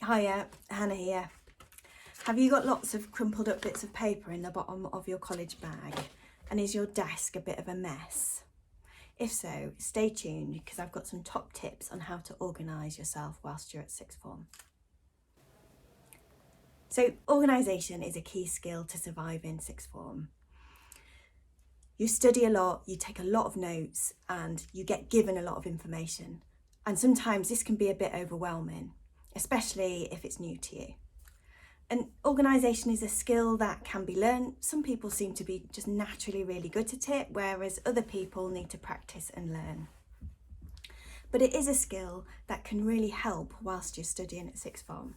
Hiya, Hannah here. Have you got lots of crumpled up bits of paper in the bottom of your college bag? And is your desk a bit of a mess? If so, stay tuned because I've got some top tips on how to organise yourself whilst you're at sixth form. So organisation is a key skill to survive in sixth form. You study a lot, you take a lot of notes and you get given a lot of information. And sometimes this can be a bit overwhelming, especially if it's new to you. And organisation is a skill that can be learned. Some people seem to be just naturally really good at it, whereas other people need to practice and learn. But it is a skill that can really help whilst you're studying at sixth form.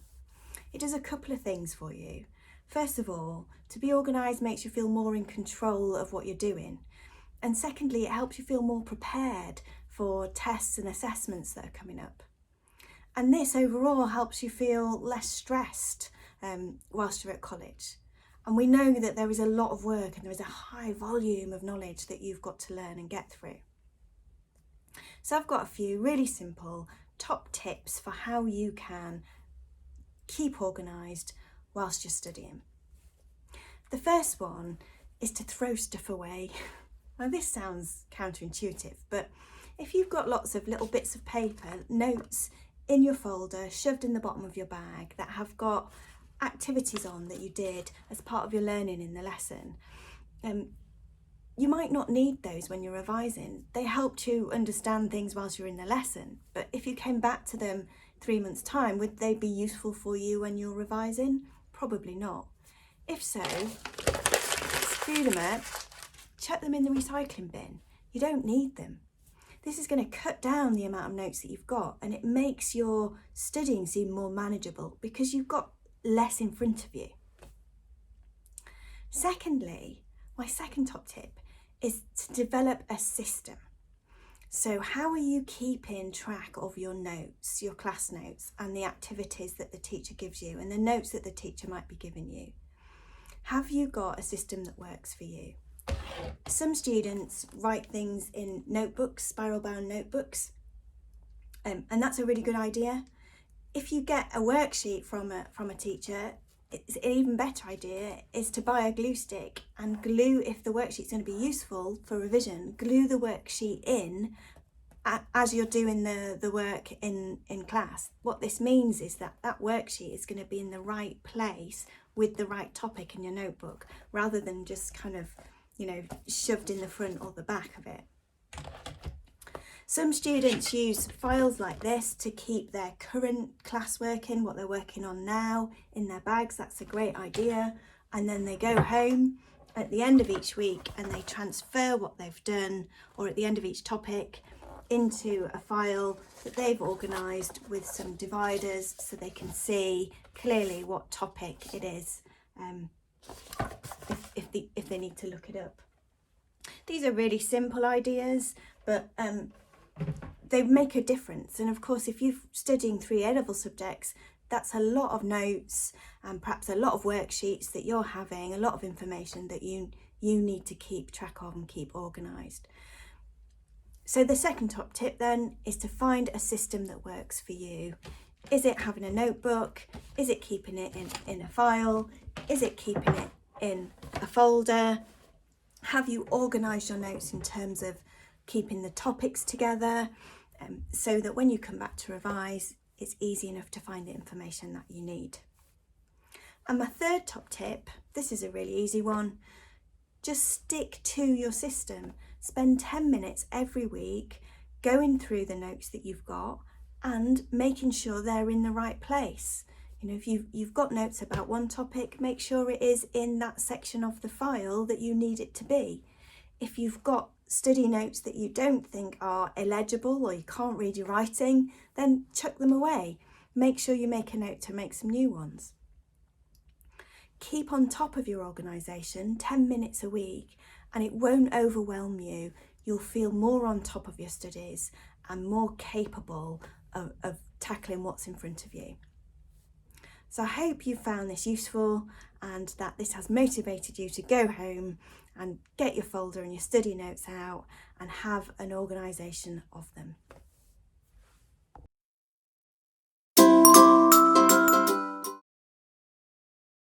It does a couple of things for you. First of all, to be organised makes you feel more in control of what you're doing. And secondly, it helps you feel more prepared for tests and assessments that are coming up. And this overall helps you feel less stressed whilst you're at college. And we know that there is a lot of work and there is a high volume of knowledge that you've got to learn and get through. So I've got a few really simple top tips for how you can keep organised whilst you're studying. The first one is to throw stuff away. Now this sounds counterintuitive, but if you've got lots of little bits of paper, notes in your folder, shoved in the bottom of your bag that have got activities on that you did as part of your learning in the lesson, you might not need those when you're revising. They helped you understand things whilst you're in the lesson, but if you came back to them 3 months' time, would they be useful for you when you're revising? Probably not. If so, screw them up, chuck them in the recycling bin. You don't need them. This is going to cut down the amount of notes that you've got, and it makes your studying seem more manageable because you've got less in front of you. Secondly, my second top tip is to develop a system. So how are you keeping track of your notes, your class notes, and the activities that the teacher gives you and the notes that the teacher might be giving you? Have you got a system that works for you? Some students write things in notebooks, spiral bound notebooks, and that's a really good idea. If you get a worksheet from a teacher, it's an even better idea is to buy a glue stick and glue, if the worksheet's going to be useful for revision, glue the worksheet in as you're doing the work in class. What this means is that that worksheet is going to be in the right place with the right topic in your notebook, rather than just kind of, shoved in the front or the back of it. Some students use files like this to keep their current classwork in, what they're working on now, in their bags. That's a great idea. And then they go home at the end of each week and they transfer what they've done, or at the end of each topic, into a file that they've organised with some dividers so they can see clearly what topic it is if they need to look it up. These are really simple ideas, but they make a difference. And of course, if you're studying 3 A-level subjects, that's a lot of notes and perhaps a lot of worksheets that you're having, a lot of information that you need to keep track of and keep organised. So the second top tip then is to find a system that works for you. Is it having a notebook? Is it keeping it in a file? Is it keeping it in a folder? Have you organised your notes in terms of keeping the topics together so that when you come back to revise, it's easy enough to find the information that you need? And my third top tip, this is a really easy one, just stick to your system. Spend 10 minutes every week going through the notes that you've got and making sure they're in the right place. If you've got notes about one topic, make sure it is in that section of the file that you need it to be. If you've got study notes that you don't think are illegible or you can't read your writing, then chuck them away. Make sure you make a note to make some new ones. Keep on top of your organisation, 10 minutes a week, and it won't overwhelm you. You'll feel more on top of your studies and more capable of tackling what's in front of you. So I hope you found this useful and that this has motivated you to go home and get your folder and your study notes out and have an organisation of them.